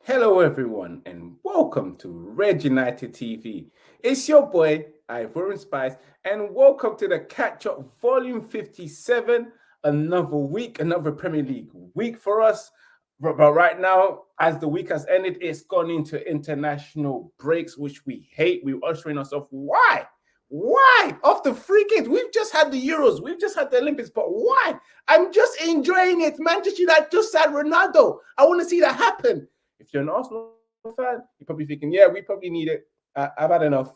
Hello, everyone, and welcome to Red United TV. It's your boy, Ivorian Spice, and welcome to the Catch Up Volume 57. Another week, another Premier League week for us. But right now, as the week has ended, it's gone into international breaks, which we hate. We're ushering ourselves. Why? Why? After 3 games, we've just had the Euros, we've just had the Olympics, but why? I'm just enjoying it. Manchester United just had Ronaldo. I want to see that happen. If you're an Arsenal fan, you're probably thinking, yeah, we probably need it. I've had enough.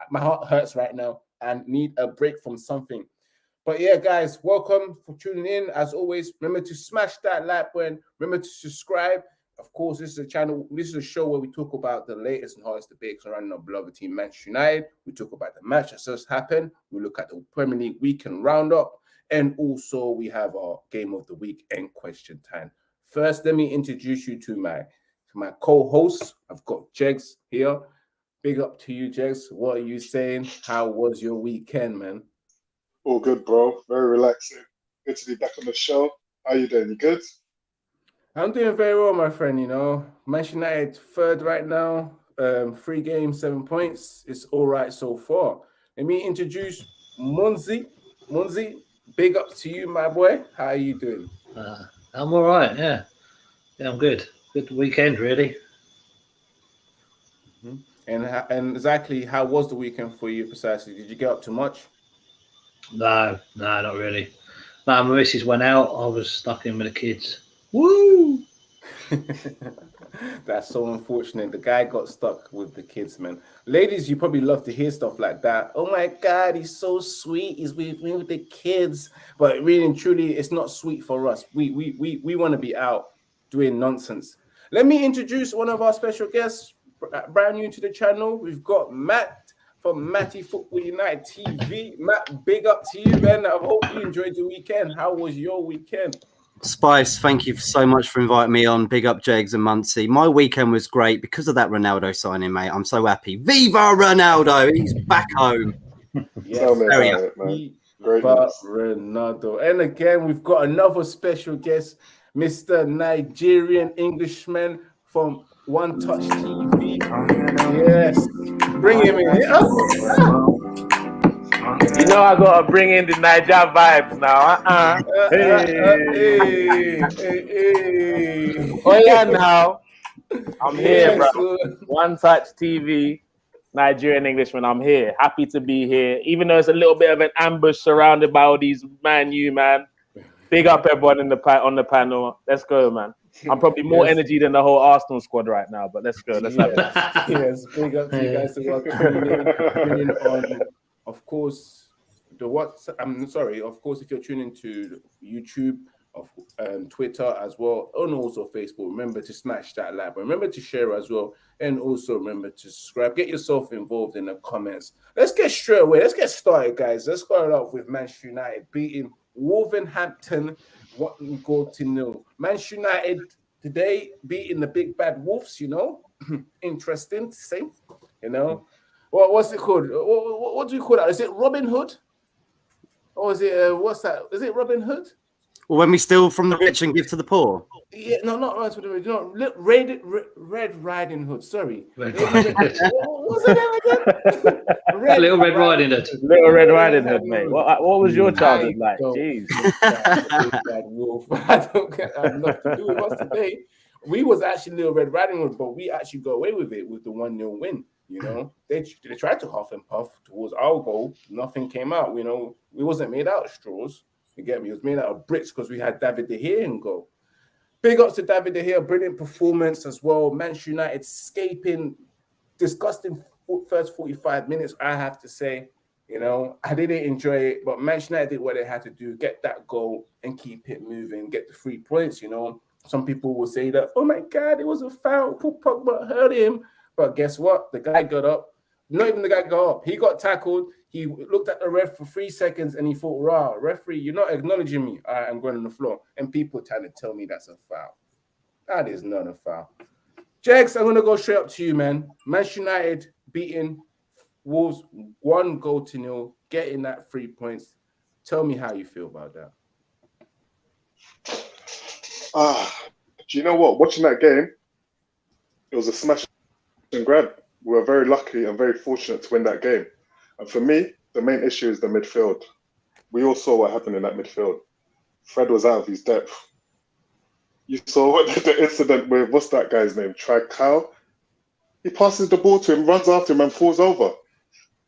My heart hurts right now and need a break from something. But yeah, guys, welcome for tuning in. As always, remember to smash that like button. Remember to subscribe. Of course, this is a channel. This is a show where we talk about the latest and hottest debates surrounding our beloved team, Manchester United. We talk about the match that just happened. We look at the Premier League weekend roundup, and also we have our game of the week and question time. First, let me introduce you to my co-hosts. I've got Jegs here. Big up to you, Jegs. What are you saying? How was your weekend, man? All good, bro. Very relaxing. Good to be back on the show. How you doing? You good? I'm doing very well, my friend. Manchester United third right now. 3 games, 7 points. It's all right so far. Let me introduce Munzi. Munzi, big up to you, my boy. How are you doing? I'm all right. Yeah, I'm good. Good weekend, really. And exactly, how was the weekend for you precisely? Did you get up to much? No, not really. No, my missus went out. I was stuck in with the kids. Woo! That's so unfortunate. The guy got stuck with the kids, man. Ladies, you probably love to hear stuff like that. Oh my God, he's so sweet. He's with me with the kids. But really and truly, it's not sweet for us. We want to be out doing nonsense. Let me introduce one of our special guests, brand new to the channel. We've got Matt from Matty Football United TV. Matt, big up to you, man. I hope you enjoyed your weekend. How was your weekend? Spice, thank you so much for inviting me on. Big up Jegs and Muncie. My weekend was great because of that Ronaldo signing, mate. I'm so happy. Viva Ronaldo! He's back home. Yes, Tell me about it, man. Great news. Ronaldo. And again, we've got another special guest, Mr. Nigerian Englishman from One Touch TV. Yes, bring him in. You know I gotta bring in the Niger vibes now. Hey. Oh yeah, now I'm here, Yes, bro. One Touch TV, Nigerian Englishman. I'm here, happy to be here. Even though it's a little bit of an ambush surrounded by all these Man U, man. Big up everyone on the panel. Let's go, man. I'm probably more energy than the whole Arsenal squad right now, but let's go. Let's have it. Yes, big up to you guys who are tuning in on, of course, of course, if you're tuning to YouTube, Twitter as well, and also Facebook, remember to smash that like button. Remember to share as well, and also remember to subscribe. Get yourself involved in the comments. Let's get straight away. Let's get started, guys. Let's start off with Manchester United beating Wolverhampton 1-0. Manchester United today beating the big bad Wolves. Interesting to say. What's it called? What do you call that? Is it Robin Hood? Or is it what's that? Is it Robin Hood? Well, when we steal from the rich and give to the poor. Yeah, no, not right for the rich. No, Red Riding Hood. Sorry. Red Riding Hood. What's the name again? Little Red Riding Hood. Little Red Riding Hood, mate. What was your childhood like? Jeez. Bad wolf. I don't have nothing to do with us today. We was actually Little Red Riding Hood, but we actually got away with it with the 1-0 win. They tried to huff and puff towards our goal. Nothing came out. We wasn't made out of straws. You get me? It was made out of bricks because we had David De Gea in goal. Big ups to David De Gea. Brilliant performance as well. Manchester United escaping disgusting first 45 minutes, I have to say. I didn't enjoy it, but Manchester United did what they had to do, get that goal and keep it moving, get the 3 points. Some people will say that, oh my God, it was a foul. Pogba hurt him. But guess what? The guy got up. Not even the guy got up. He got tackled. He looked at the ref for 3 seconds and he thought, "Rah, referee, you're not acknowledging me. All right, I'm going on the floor." And people trying to tell me that's a foul. That is not a foul. Jags, I'm going to go straight up to you, man. Manchester United beating Wolves 1-0, getting that 3 points. Tell me how you feel about that. Do you know what? Watching that game, was a smash and grab. We were very lucky and very fortunate to win that game. And for me, the main issue is the midfield. We all saw what happened in that midfield. Fred was out of his depth. You saw what the incident with, what's that guy's name? Trical. He passes the ball to him, runs after him, and falls over.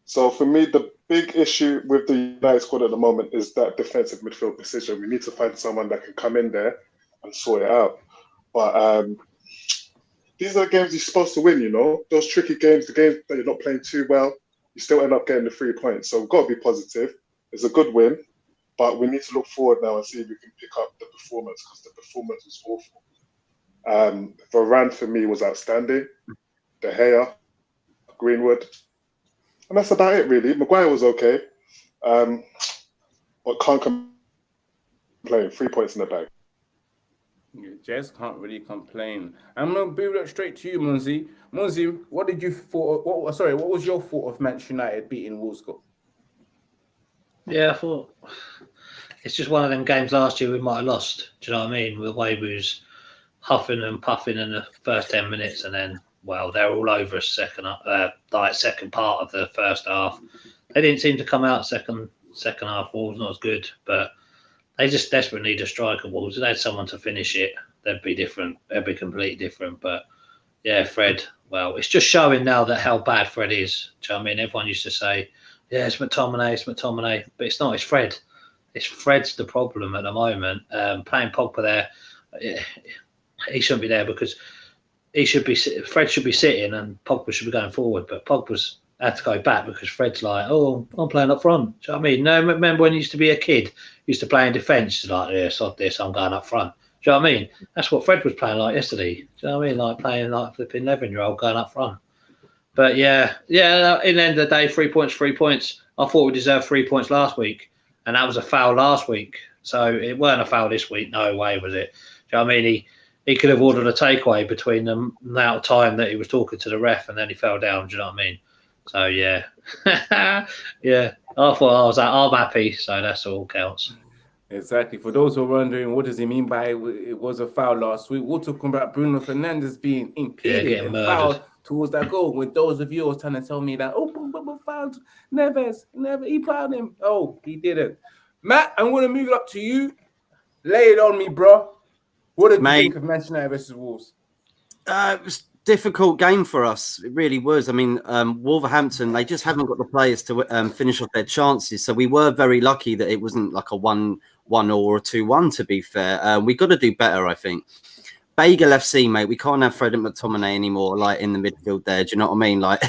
So for me, the big issue with the United squad at the moment is that defensive midfield decision. We need to find someone that can come in there and sort it out. But these are the games you're supposed to win, you know? Those tricky games, the games that you're not playing too well, you still end up getting the 3 points. So we've got to be positive. It's a good win. But we need to look forward now and see if we can pick up the performance, because the performance was awful. Varane, for me, was outstanding. De Gea, Greenwood. And that's about it, really. Maguire was okay. But can't complain. 3 points in the bag. You just can't really complain. I'm going to build it straight to you, Munzi. Munzi, what did you thought? What was your thought of Manchester United beating Wolves? Yeah, I thought it's just one of them games last year we might have lost. Do you know what I mean? The way we was huffing and puffing in the first 10 minutes, and then they're all over us second part of the first half. They didn't seem to come out second half. Wolves not as good, but they just desperately need a striker. Wolves. If they had someone to finish it, they'd be different. They'd be completely different. But yeah, Fred. Well, it's just showing now that how bad Fred is. Do you know what I mean? Everyone used to say, yeah, it's McTominay, but it's not. It's Fred. It's Fred's the problem at the moment. Playing Pogba there, he shouldn't be there because Fred should be sitting and Pogba should be going forward. But Pogba's had to go back because Fred's like, oh, I'm playing up front. Do you know what I mean? No, remember when you used to be a kid, used to play in defence, like, yeah, sod this, I'm going up front. Do you know what I mean? That's what Fred was playing like yesterday. Do you know what I mean? Like playing like flipping 11-year-old going up front. But yeah, in the end of the day, 3 points, 3 points. I thought we deserved 3 points last week, and that was a foul last week. So it weren't a foul this week. No way was it. Do you know what I mean? He could have ordered a takeaway between the amount of time that he was talking to the ref and then he fell down. Do you know what I mean? So yeah, yeah. I thought I'm happy. So that's all counts. Exactly. For those who are wondering, what does he mean by it was a foul last week? We're talking about Bruno Fernandes being impeded and fouled towards that goal. With those of you who are trying to tell me that, fouled Neves, never he fouled him. Oh, he didn't. Matt, I'm going to move it up to you. Lay it on me, bro. What did you think of Manchester United versus Wolves? It was a difficult game for us. It really was. I mean, Wolverhampton, they just haven't got the players to finish off their chances. So we were very lucky that it wasn't like a 1-1 or a 2-1, to be fair. We got to do better, I think. Bagel FC, mate, we can't have Fred and McTominay anymore, like in the midfield there. Do you know what I mean? Like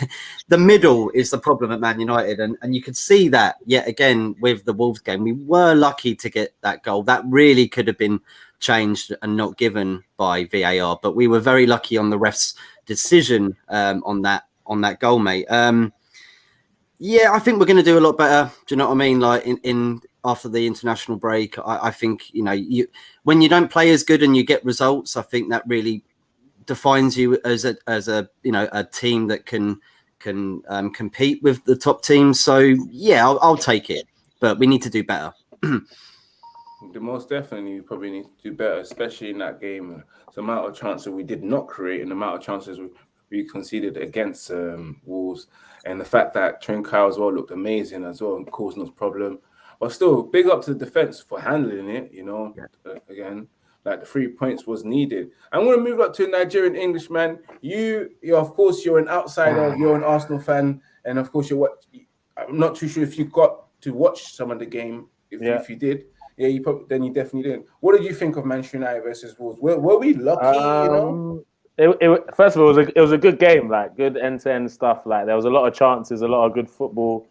the middle is the problem at Man United. And you could see that yet again with the Wolves game. We were lucky to get that goal. That really could have been changed and not given by VAR. But we were very lucky on the ref's decision on that goal, mate. Yeah, I think we're going to do a lot better. Do you know what I mean? Like in after the international break, I think, you know, when you don't play as good and you get results, I think that really defines you as a you know, a team that can compete with the top teams. So yeah, I'll take it, but we need to do better. Most definitely, we probably need to do better, especially in that game. The amount of chances we did not create and the amount of chances we conceded against Wolves, and the fact that Trincao as well looked amazing as well and caused no problem. But still, big up to the defense for handling it, you know. Yeah. Again, like the 3 points was needed. I'm going to move up to a Nigerian Englishman. You're of course, you're an outsider. You're an Arsenal fan. And of course, I'm not too sure if you got to watch some of the game. If you did, yeah, you definitely didn't. What did you think of Manchester United versus Wolves? Were we lucky, you know? First of all, it was a good game, like good end-to-end stuff. Like there was a lot of chances, a lot of good football.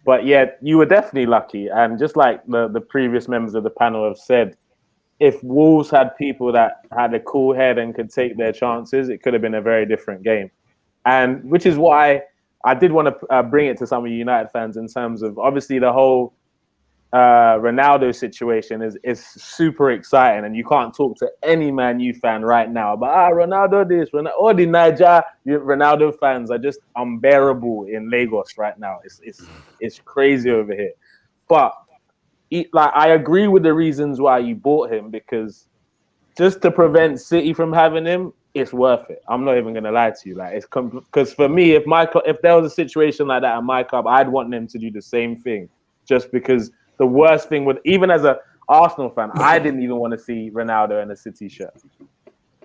But yeah, you were definitely lucky. And just like the previous members of the panel have said, if Wolves had people that had a cool head and could take their chances, it could have been a very different game. And which is why I did want to bring it to some of you United fans in terms of obviously the whole Ronaldo situation is super exciting, and you can't talk to any Man U fan right now about Ronaldo this, all the Niger Ronaldo fans are just unbearable in Lagos right now. It's crazy over here. But I agree with the reasons why you bought him, because just to prevent City from having him, it's worth it. I'm not even gonna lie to you. Like, it's because for me, if there was a situation like that at my club, I'd want them to do the same thing. Just because the worst thing would, even as a Arsenal fan, I didn't even want to see Ronaldo in a City shirt.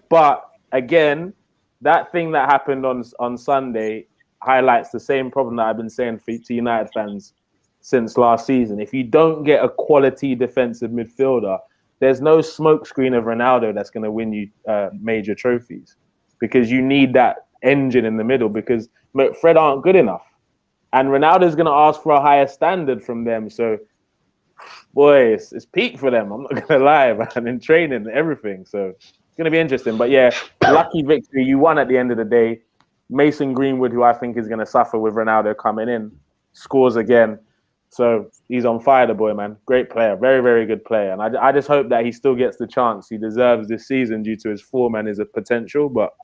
But again, that thing that happened on Sunday highlights the same problem that I've been saying to United fans since last season. If you don't get a quality defensive midfielder, there's no smokescreen of Ronaldo that's going to win you major trophies, because you need that engine in the middle, because Fred aren't good enough. And Ronaldo's going to ask for a higher standard from them. So, boy, it's peak for them. I'm not going to lie, man, in training and everything. So it's going to be interesting. But, yeah, lucky victory. You won at the end of the day. Mason Greenwood, who I think is going to suffer with Ronaldo coming in, scores again. So he's on fire, the boy, man. Great player. Very, very good player. And I just hope that he still gets the chance he deserves this season due to his form and his potential. But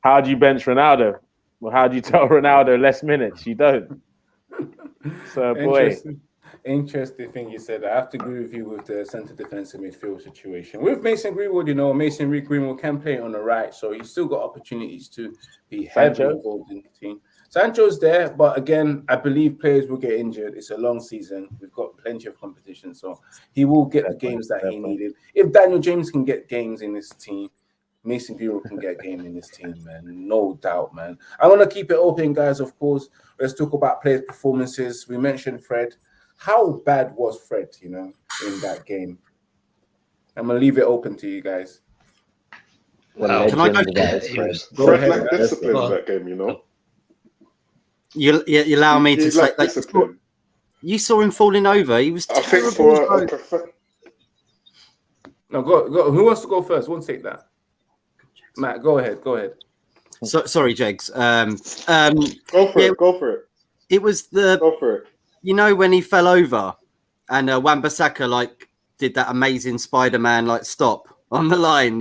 how do you bench Ronaldo? Well, how do you tell Ronaldo less minutes? You don't. So, boy. Interesting thing you said. I have to agree with you with the centre defensive midfield situation. With Mason Greenwood, Mason Greenwood can play on the right, so he's still got opportunities to be heavily involved in the team. Sancho's there, but again, I believe players will get injured. It's a long season. We've got plenty of competition, so he will get the games that he needed. If Daniel James can get games in this team, Mason Greenwood can get a game in this team, man. No doubt, man. I want to keep it open, guys, of course. Let's talk about players' performances. We mentioned Fred. How bad was Fred, in that game? I'm going to leave it open to you guys. Well, can I go? Fred lacked discipline in that game, You allow me to say, like, you saw him falling over. He was terrible. I think No, go. Who wants to go first? We'll take that. Matt, go ahead. So, sorry, Jegs. Go for it. It was Go for it. When he fell over and Wan-Bissaka did that amazing Spider-Man stop on the line,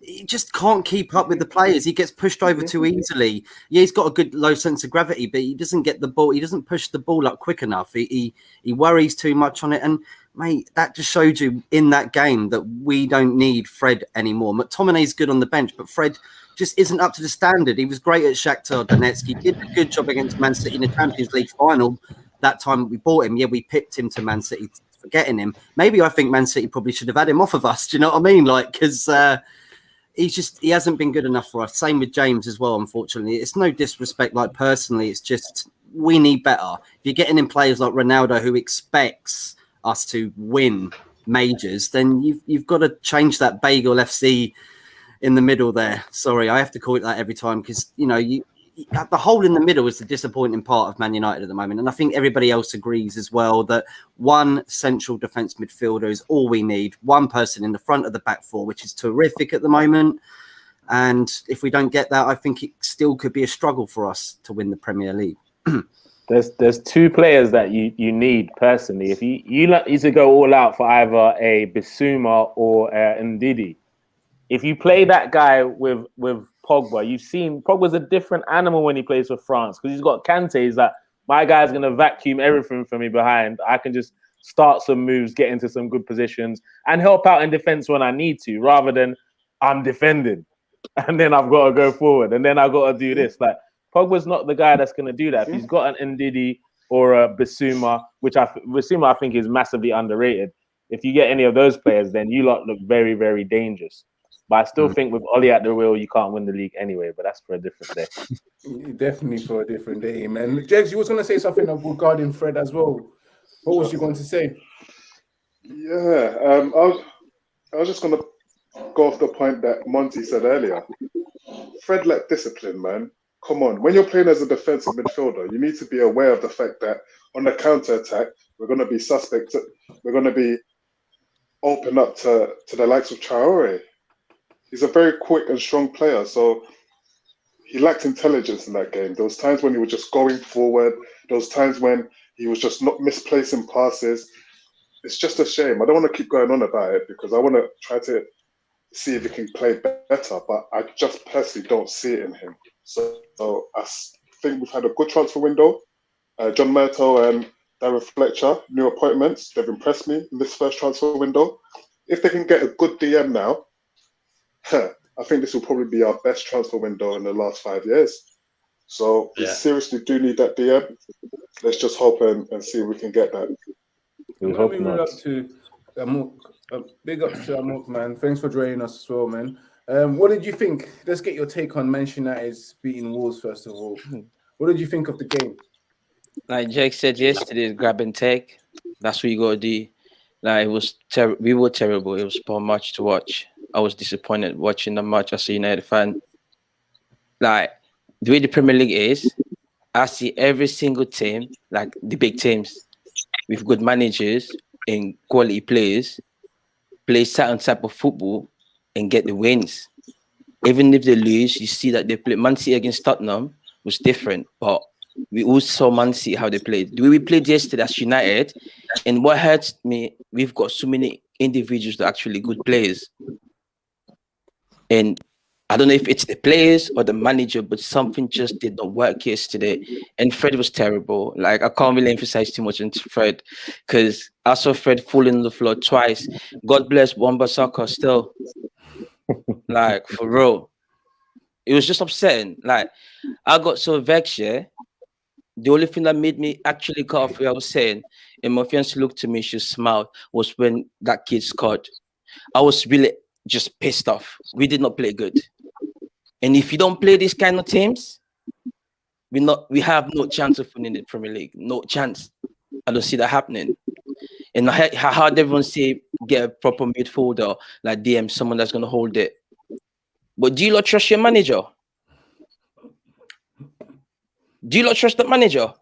he just can't keep up with the players. He gets pushed over too easily. Yeah, he's got a good low sense of gravity, but he doesn't get the ball. He doesn't push the ball up quick enough. He worries too much on it. And mate, that just showed you in that game that we don't need Fred anymore. McTominay's good on the bench, but Fred just isn't up to the standard. He was great at Shakhtar Donetsk. He did a good job against Man City in the Champions League final. That time we bought him. Yeah, we picked him to Man City for getting him. Maybe I think Man City probably should have had him off of us. Do you know what I mean? Because he hasn't been good enough for us. Same with James as well, unfortunately. It's no disrespect, personally. It's just we need better. If you're getting in players like Ronaldo who expects us to win majors, then you've got to change that Bagel FC in the middle there. Sorry, I have to call it that every time because, the hole in the middle is the disappointing part of Man United at the moment. And I think everybody else agrees as well that one central defence midfielder is all we need. One person in the front of the back four, which is terrific at the moment. And if we don't get that, I think it still could be a struggle for us to win the Premier League. There's two players that you need personally. If you need to go all out for either a Bissouma or Ndidi. If you play that guy with Pogba, you've seen Pogba's a different animal when he plays for France because he's got Kante. He's like, my guy's going to vacuum everything for me behind. I can just start some moves, get into some good positions, and help out in defense when I need to, rather than I'm defending and then I've got to go forward and then I've got to do this. Pogba's not the guy that's going to do that. If he's got an Ndidi or a Bissouma, Bissouma I think is massively underrated. If you get any of those players, then you lot look very, very dangerous. But I still think with Oli at the wheel, you can't win the league anyway. But that's for a different day. Definitely for a different day, man. Jegs, you was going to say something regarding Fred as well. What was you going to say? Yeah, I was just going to go off the point that Monty said earlier. Fred lacked discipline, man. Come on. When you're playing as a defensive midfielder, you need to be aware of the fact that on the counter-attack, we're going to be suspect. We're going to be open up to the likes of Traore. He's a very quick and strong player, so he lacked intelligence in that game. There was times when he was just going forward. There was times when he was just not misplacing passes. It's just a shame. I don't want to keep going on about it because I want to try to see if he can play better, but I just personally don't see it in him. So I think we've had a good transfer window. John Murto and Darren Fletcher, new appointments. They've impressed me in this first transfer window. If they can get a good DM now, I think this will probably be our best transfer window in the last 5 years. So we seriously do need that DM. Let's just hope and see if we can get that. We hope not. Up to Amok. Big ups to Amok, man. Thanks for joining us as well, man. What did you think? Let's get your take on Manchester United's beating Wolves first of all. What did you think of the game? Like Jake said yesterday, grab and take. That's what you gotta do. Like it was we were terrible. It was a poor match to watch. I was disappointed watching the match as a United fan. Like the way the Premier League is, I see every single team, like the big teams, with good managers and quality players, play certain type of football and get the wins. Even if they lose, you see that they play. Man City against Tottenham was different, but we all saw Man City how they played. The way we played yesterday as United, and what hurts me, we've got so many individuals that are actually good players. And I don't know if it's the players or the manager, but something just did not work yesterday. And Fred was terrible. Like, I can't really emphasize too much on Fred because I saw Fred falling on the floor twice. God bless Wan-Bissaka still. Like, for real. It was just upsetting. Like, I got so vexed, yeah. The only thing that made me actually cut off what I was saying, and my fiance looked at me, she smiled, was when that kid scored. I was really just pissed off. We did not play good. And if you don't play these kind of teams, we have no chance of winning the Premier League. No chance. I don't see that happening. And I heard everyone say get a proper midfielder like DM, someone that's going to hold it. But do you not trust your manager? Do you not trust the manager?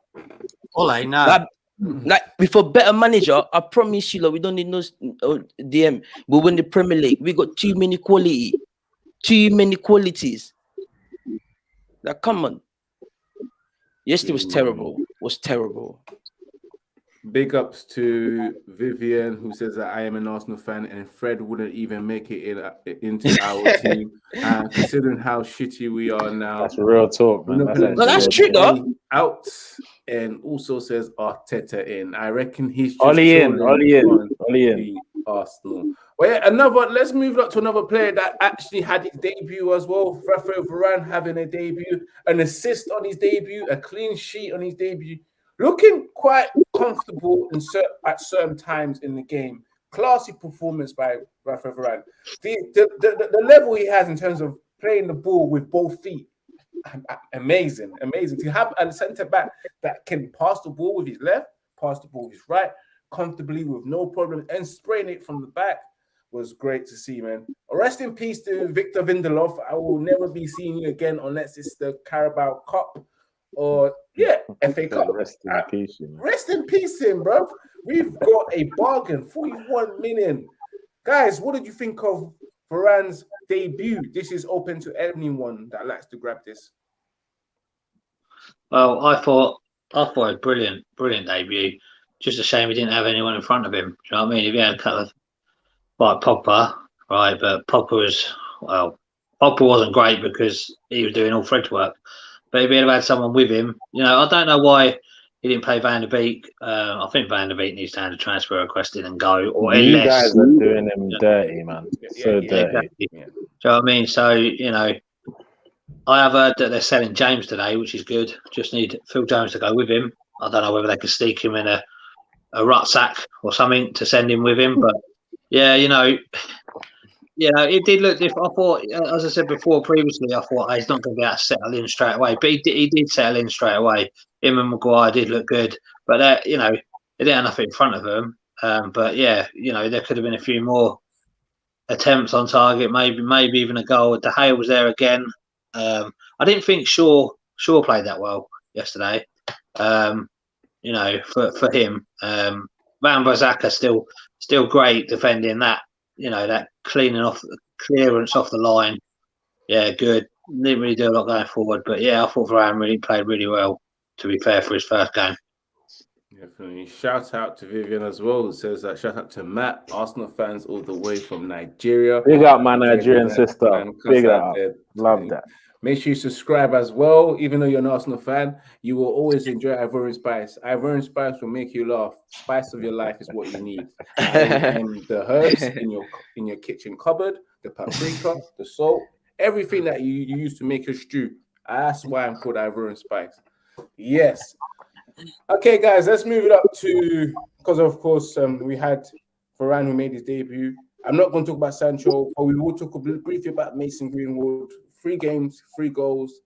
Ole, no. Like with a better manager, I promise you, we don't need no DM. We win the Premier League. We got too many qualities. Like, come on. Yesterday was terrible. Was terrible. Big ups to Vivian, who says that I am an Arsenal fan and Fred wouldn't even make it into our team. Considering how shitty we are now. That's real talk, man. That's true, though. Out, and also says Arteta in. I reckon he's just Ollie in. the Arsenal. Well, yeah, let's move up to another player that actually had his debut as well. Rafael Varane having a debut, an assist on his debut, a clean sheet on his debut. Looking quite comfortable at certain times in the game. Classy performance by Rafael Varane. The level he has in terms of playing the ball with both feet, amazing. To have a centre back that can pass the ball with his left, pass the ball with his right, comfortably with no problem, and spraying it from the back was great to see, man. Rest in peace to Victor Lindelof. I will never be seeing you again unless it's the Carabao Cup or FA Cup. Rest in peace, man. Rest in peace, him, bro. We've got a bargain, 41 million. Guys, what did you think of Varane's debut? This is open to anyone that likes to grab this. Well, I thought it was brilliant debut. Just a shame he didn't have anyone in front of him. Do you know what I mean? If he had a couple of like Pogba, right? But Pogba wasn't great because he was doing all Fred's work. But if he had had someone with him, I don't know why he didn't play Van der Beek. I think Van der Beek needs to hand a transfer request in and go. Or you unless, guys are doing him dirty, man. So dirty. Exactly. Do you know what I mean? So, I have heard that they're selling James today, which is good. Just need Phil Jones to go with him. I don't know whether they could sneak him in a rucksack or something to send him with him. But, it did look different. I thought, as I said before previously, I thought he's not going to be able to settle in straight away. But he did settle in straight away. Him and Maguire did look good. But, they didn't have nothing in front of them. But, there could have been a few more attempts on target, maybe even a goal. De Gea was there again. I didn't think Shaw played that well yesterday. For him. Wan-Bissaka still great defending that. That clearance off the line. Yeah, good. Didn't really do a lot going forward, but I thought Varane really played really well, to be fair, for his first game. Definitely. Shout out to Vivian as well, who says that shout out to Matt, Arsenal fans all the way from Nigeria. Big up my Nigerian sister. Big up. Love that. Make sure you subscribe as well. Even though you're an Arsenal fan, you will always enjoy Ivorian Spice. Ivorian Spice will make you laugh. Spice of your life is what you need. And the herbs in your kitchen cupboard, the paprika, the salt, everything that you use to make a stew. That's why I'm called Ivorian Spice. Yes. Okay, guys, let's move it up to, because of course we had Varane who made his debut. I'm not going to talk about Sancho, but we will talk briefly about Mason Greenwood. 3 games, 3 goals.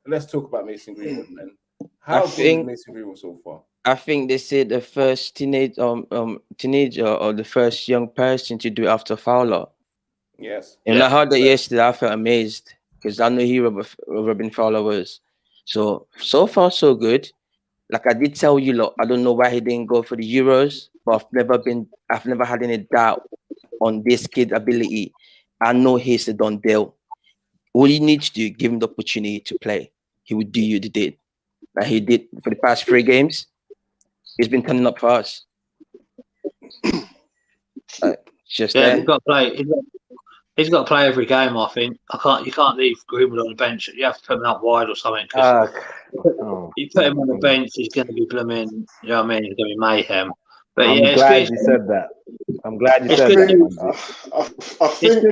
Let's talk about Mason Greenwood, man. How good is Mason Greenwood so far? I think they said the first teenager or the first young person to do it after Fowler. Yes. And I heard that yesterday, I felt amazed because I know who Robin Fowler was. So far, so good. Like I did tell you, I don't know why he didn't go for the Euros, but I've never had any doubt on this kid's ability. I know he's a done deal. All you need to do, give him the opportunity to play. He would do you the deed. Like he did for the past 3 games. He's been turning up for us. Just yeah, there. he's got to play. He's got to play every game. I think you can't leave Greenwood on the bench. You have to put him out wide or something. You put him on the bench, he's going to be blooming. You know what I mean? It's going to be mayhem. But I'm glad you said that. I'm glad you said that. I think.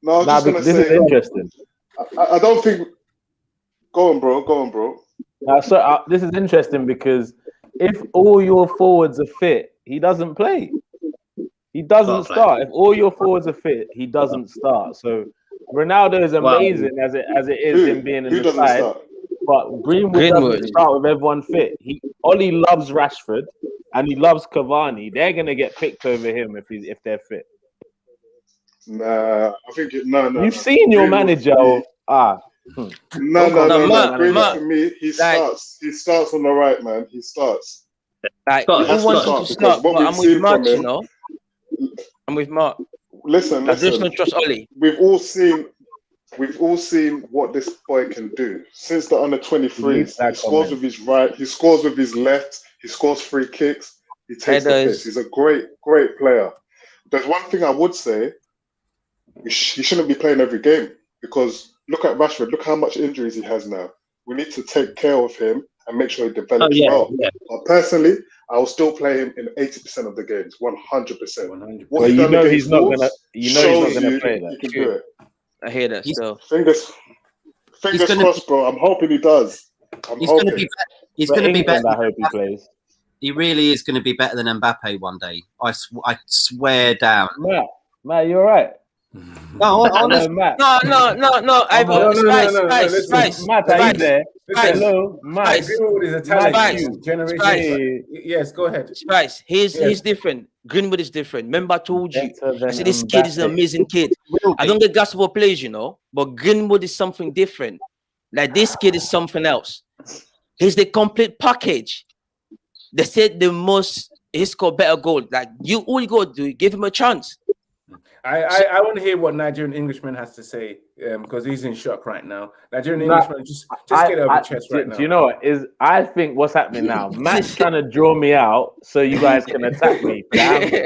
No, I was just gonna this say, is interesting. I don't think. Go on, bro. This is interesting because if all your forwards are fit, he doesn't play. He doesn't start. If all your forwards are fit, he doesn't start. So Ronaldo is amazing as it is him being in the side. Start? But Greenwood doesn't start with everyone fit. Ollie loves Rashford and he loves Cavani. They're gonna get picked over him if they're fit. Nah, I think no. You've seen your manager. No. Greenwood for me, he starts. He starts on the right, man. He starts. Like he wants him to start, but I'm with Mark, you know. I'm with Mark. Listen. I just don't trust Ollie. We've all seen what this boy can do since the under-23s. He scores with his right. He scores with his left. He scores free kicks. He takes the piss. He's a great player. There's one thing I would say. He shouldn't be playing every game because look at Rashford. Look how much injuries he has now. We need to take care of him and make sure he develops well. Yeah. But personally, I will still play him in 80% of the games, 100%. Well, you know he's not gonna play that. He can do it. I hear that still. Fingers crossed, bro. I'm hoping he does. He's going to be better. I hope he plays. He really is going to be better than Mbappe one day. I swear down. Matt, you're right. No, honestly, Matt. No. Spice. Matt, are you there? Hello, Matt. Greenwood is a talent. Generation. Yes, go ahead. Spice. He's different. Greenwood is different. Remember, I told you. I said this kid is an amazing kid. I don't get gas for plays, you know, but Greenwood is something different. Like this kid is something else. He's the complete package. They said he scored better goal. Like all you got to do, give him a chance. I want to hear what Nigerian Englishman has to say because he's in shock right now. Nigerian Englishman, just get it off your chest right now. Do you know what is? I think what's happening now. Matt's trying to draw me out so you guys can attack me. Because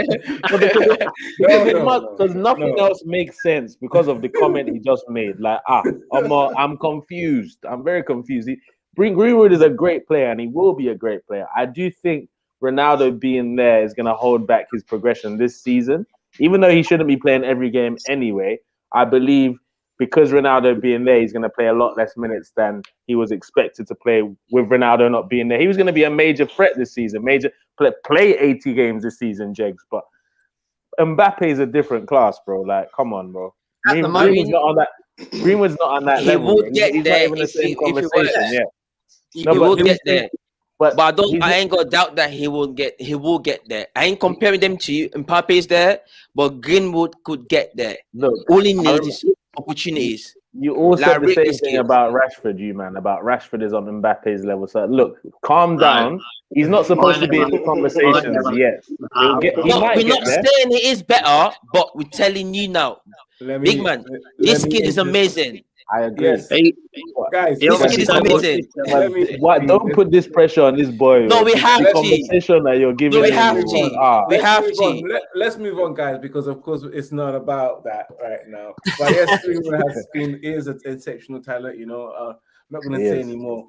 nothing else makes sense because of the comment he just made. Like I'm confused. I'm very confused. Greenwood is a great player and he will be a great player. I do think Ronaldo being there is going to hold back his progression this season. Even though he shouldn't be playing every game anyway, I believe because Ronaldo being there, he's going to play a lot less minutes than he was expected to play with Ronaldo not being there. He was going to be a major threat this season, play 80 games this season, Jegs. But Mbappe is a different class, bro. Like, come on, bro. Greenwood's not on that level. He will get there. Not even the same conversation. Yeah. He will get there. But I ain't got doubt that he will get there. I ain't comparing them to you. Mbappe is there, but Greenwood could get there. Look, all he needs is opportunities. You all said the same thing about Rashford, about Rashford is on Mbappe's level. So look, calm down. He's not supposed to be in the conversations yet. We're not saying he is better, but we're telling you now. Big man, this kid is amazing. I agree. Yes. Guys, this kid is amazing. Don't put this pressure on this boy. No, we have to. Conversation that you're giving. No, we have to. We have to. Let's move on, guys, because of course it's not about that right now. But yes, Greenwood is an exceptional talent. You know, I'm not going to say anymore.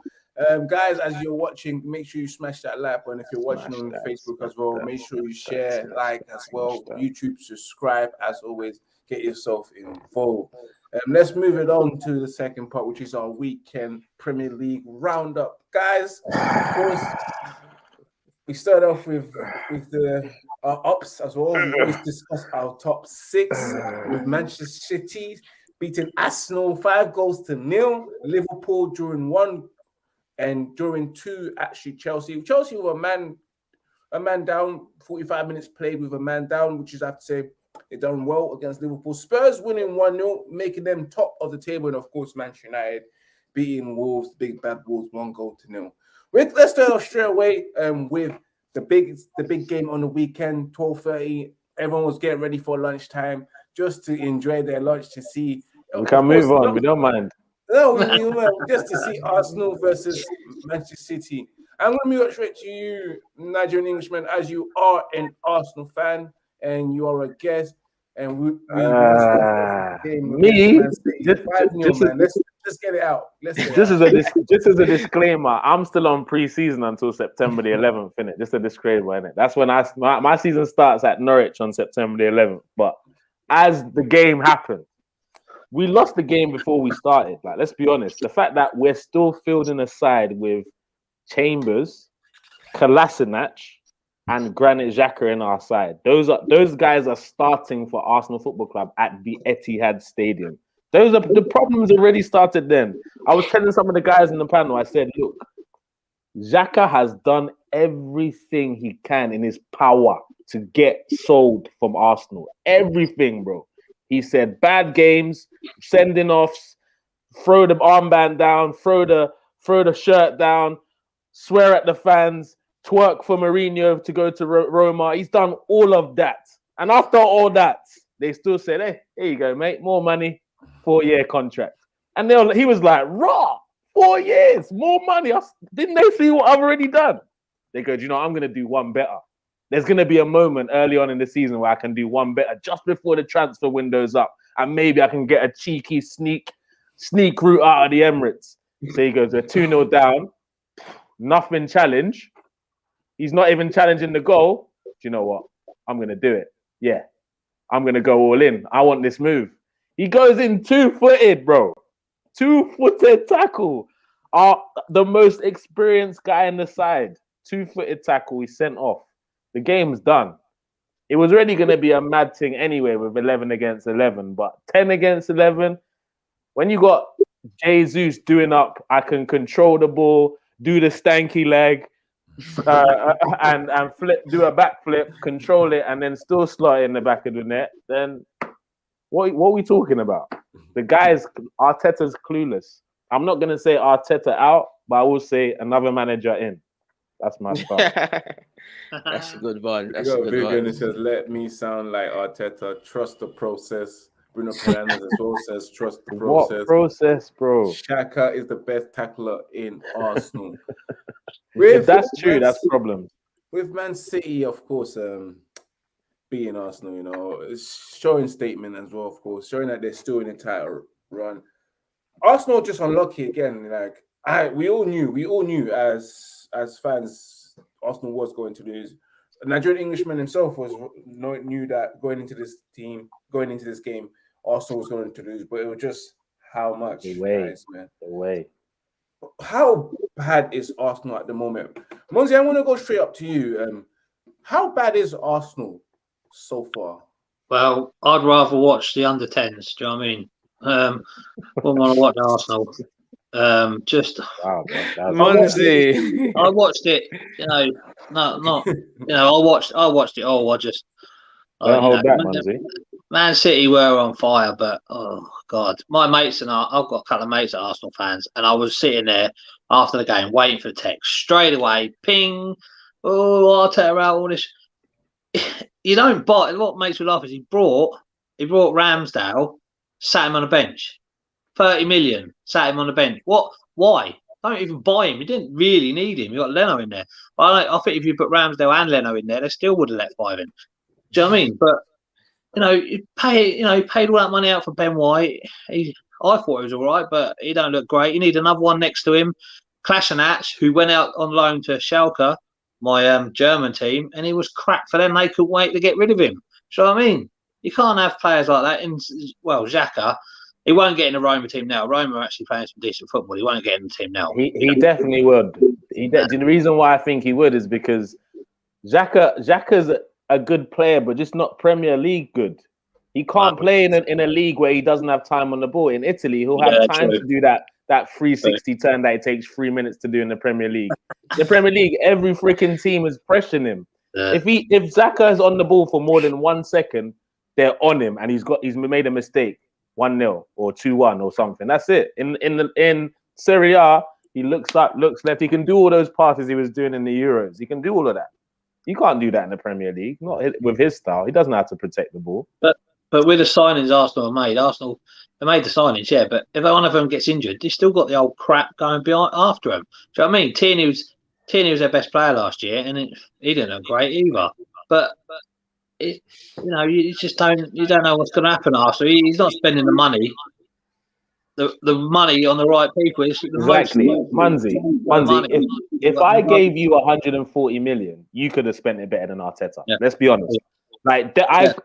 Guys, as you're watching, make sure you smash that like button. If you're watching on Facebook as well, make sure you share, like as well. YouTube, subscribe as always. Get yourself involved. Let's move it on to the second part, which is our weekend Premier League roundup. Guys, of course, we start off with our ups as well. We always discuss our top 6 with Manchester City beating Arsenal 5-0. Liverpool during 1 and during 2, actually Chelsea with a man down. 45 minutes played with a man down, which is, I have to say, they done well against Liverpool. Spurs winning 1-0, making them top of the table, and of course Manchester United beating Wolves, big bad Wolves, 1-0. Let's start off straight away with the big game on the weekend, 12:30. Everyone was getting ready for lunchtime just to enjoy their lunch to see. We can move on. We don't mind. No, just to see Arsenal versus Manchester City. I'm going to move straight to you, Nigerian Englishman, as you are an Arsenal fan and you are a guest. And we let's get it out. Just as a disclaimer, I'm still on pre-season until September the 11th, innit? Just a disclaimer, innit? That's when my season starts at Norwich on September the 11th. But as the game happened, we lost the game before we started. Like, let's be honest. The fact that we're still fielding a side with Chambers, Kolasinac, and Granit Xhaka in our side. Those guys are starting for Arsenal Football Club at the Etihad Stadium. The problems already started then. I was telling some of the guys in the panel, I said, look, Xhaka has done everything he can in his power to get sold from Arsenal. Everything, bro. He said bad games, sending offs, throw the armband down, throw the shirt down, swear at the fans, twerk for Mourinho to go to Roma. He's done all of that. And after all that, they still said, hey, here you go, mate. More money, 4-year contract. And he was like, raw, 4 years, more money. Didn't they see what I've already done? They go, I'm going to do one better. There's going to be a moment early on in the season where I can do one better just before the transfer window's up. And maybe I can get a cheeky sneak route out of the Emirates. So he goes, we're 2-0 down. Nothing challenge. He's not even challenging the goal. Do you know what? I'm going to do it. Yeah. I'm going to go all in. I want this move. He goes in 2-footed, bro. 2-footed tackle. The most experienced guy in the side. 2-footed tackle. He sent off. The game's done. It was already going to be a mad thing anyway with 11 against 11. But 10 against 11, when you got Jesus doing up, I can control the ball, do the stanky leg, and do a backflip, control it, and then still slot it in the back of the net, then what are we talking about? The Arteta's clueless. I'm not going to say Arteta out, but I will say another manager in. That's my start. That's a good one. That's a good Vivian one. says, let me sound like Arteta. Trust the process. Bruno Fernandes as well says, trust the process. What process, bro? Xhaka is the best tackler in Arsenal. If that's true, that's problem. With Man City, of course, beating Arsenal, it's showing statement as well, of course, showing that they're still in the title run. Arsenal just unlucky again. We all knew as fans, Arsenal was going to lose. A Nigerian Englishman himself knew that going into this game, Arsenal was going to lose, but it was just how much, guys, man. The way. How bad is Arsenal at the moment? Monzi, I want to go straight up to you. How bad is Arsenal so far? Well, I'd rather watch the under-10s. Do you know what I mean? Wouldn't want to watch Arsenal. Monzi. I watched it. I watched it all. Don't hold back, Monzi. Man City were on fire, but oh god, my mates and I've got a couple of mates that are Arsenal fans, and I was sitting there after the game waiting for the text straight away. Ping, Arteta out, all this. You don't buy. What makes me laugh is he brought Ramsdale, sat him on a bench, 30 million, sat him on the bench. What? Why? Don't even buy him. You didn't really need him. You got Leno in there. I think if you put Ramsdale and Leno in there, they still would have let 5 in. Do you know what I mean? But you paid all that money out for Ben White. I thought he was all right, but he don't look great. You need another one next to him. Klassenach, who went out on loan to Schalke, my German team, and he was crap for them. They couldn't wait to get rid of him. Do you know what I mean? You can't have players like that. Xhaka, he won't get in the Roma team now. Roma are actually playing some decent football. He won't get in the team now. He definitely would. The reason why I think he would is because Xhaka's a good player, but just not Premier League good. He can't play in a league where he doesn't have time on the ball. In Italy, he'll have time to do that 360 turn that it takes 3 minutes to do in the Premier League. The Premier League, every freaking team is pressuring him. Yeah. If Xhaka is on the ball for more than 1 second, they're on him, and he's made a mistake, 1-0 or 2-1 or something. That's it. In Serie A, he looks up, looks left. He can do all those passes he was doing in the Euros. He can do all of that. You can't do that in the Premier League, not with his style. He doesn't know how to protect the ball. But with the signings Arsenal have made, they made the signings, yeah. But if one of them gets injured, they still got the old crap going behind after him. Do you know what I mean? Tierney was their best player last year, and he didn't look great either. But you just don't know what's going to happen after. He's not spending the money. The money on the right people is exactly. Munzi. If I gave you 140 million, you could have spent it better than Arteta. Yeah. Let's be honest.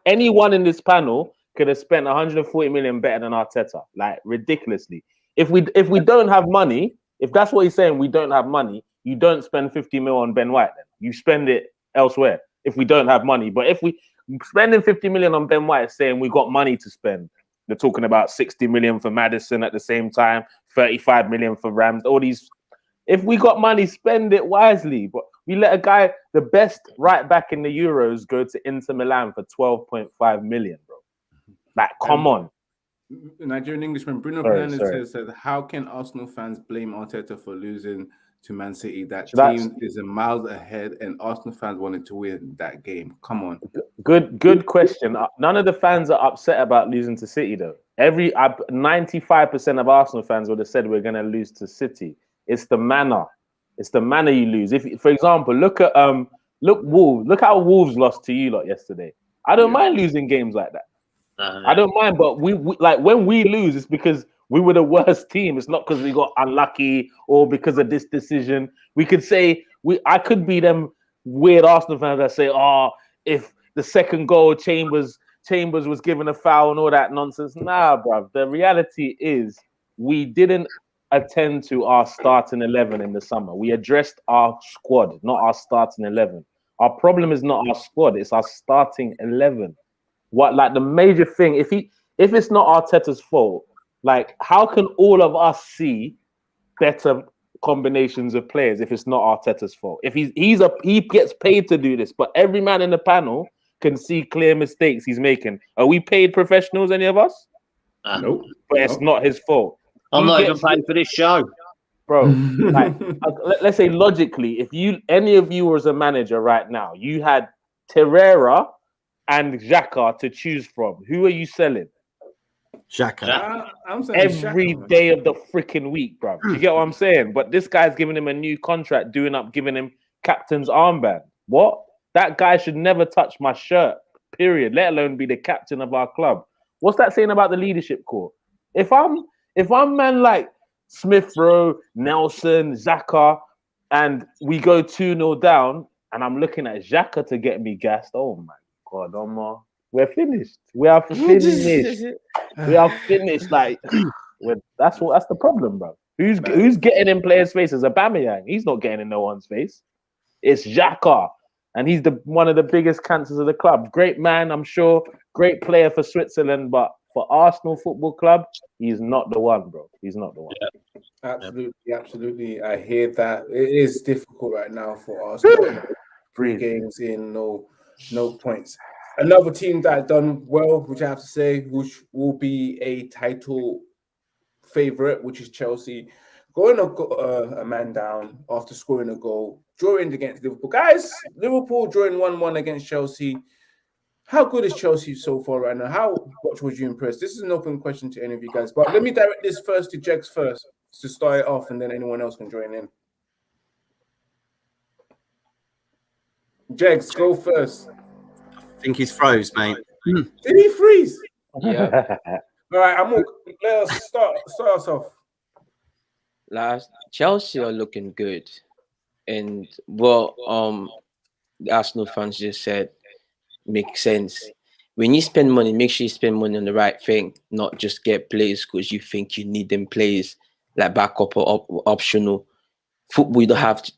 Anyone in this panel could have spent 140 million better than Arteta, like ridiculously. If we don't have money, if that's what he's saying, we don't have money, you don't spend 50 mil on Ben White. Then you spend it elsewhere. If we don't have money, but if we spending 50 million on Ben White, saying we got money to spend, they're talking about 60 million for Maddison at the same time, 35 million for Rams. All these, if we got money, spend it wisely. But we let a guy, the best right back in the Euros, go to Inter Milan for 12.5 million, bro. Like, come on. Nigerian Englishman Bruno Fernandes says, how can Arsenal fans blame Arteta for losing to Man City? That team is a miles ahead, and Arsenal fans wanted to win that game. Come on. Good question. None of the fans are upset about losing to City, though. 95% of Arsenal fans would have said we're going to lose to City. It's the manner. It's the manner you lose. If, for example, look Wolves. Look how Wolves lost to you lot yesterday. I don't mind losing games like that. I don't mind, but we like when we lose, it's because we were the worst team. It's not because we got unlucky or because of this decision. We could say I could be them weird Arsenal fans that say, if the second goal Chambers was given a foul and all that nonsense. Nah, bruv. The reality is we didn't attend to our starting 11 in the summer. We addressed our squad, not our starting 11. Our problem is not our squad, it's our starting 11. The major thing, if it's not Arteta's fault, like, how can all of us see better combinations of players if it's not Arteta's fault? If he gets paid to do this, but every man in the panel can see clear mistakes he's making. Are we paid professionals, any of us? Nope. But it's not his fault. I'm not even paid for this show, bro. Like, let's say logically, if any of you was a manager right now, you had Terrera and Xhaka to choose from, who are you selling? Xhaka. I'm saying every Xhaka, day of the freaking week, bro. You get what I'm saying? But this guy's giving him a new contract, giving him captain's armband. What? That guy should never touch my shirt, period, let alone be the captain of our club. What's that saying about the leadership core? If I'm man like Smith Rowe, Nelson, Xhaka, and we go 2-0 down, and I'm looking at Xhaka to get me gassed, oh my God, Omar, we're finished. We are finished. We are finished. Like, that's the problem, bro. Who's getting in players' faces? Aubameyang. He's not getting in no one's face. It's Xhaka, and he's one of the biggest cancers of the club. Great man, I'm sure. Great player for Switzerland, but for Arsenal Football Club, he's not the one, bro. He's not the one. Absolutely. I hear that. It is difficult right now for Arsenal. 3 games in, no points. Another team that done well, which I have to say, which will be a title favorite, which is Chelsea, going a man down after scoring a goal, drawing against Liverpool. Guys, Liverpool drawing 1-1 against Chelsea. How good is Chelsea so far right now? How much was you impressed? This is an open question to any of you guys, but let me direct this first to Jegs first to start it off, and then anyone else can join in. Jegs, go first. I think he's froze, mate. Did he freeze? Yeah. All right, Amok, let us start us off. Chelsea are looking good, and what the Arsenal fans just said makes sense. When you spend money, make sure you spend money on the right thing, not just get players because you think you need them players like backup or optional. Football, you don't have to.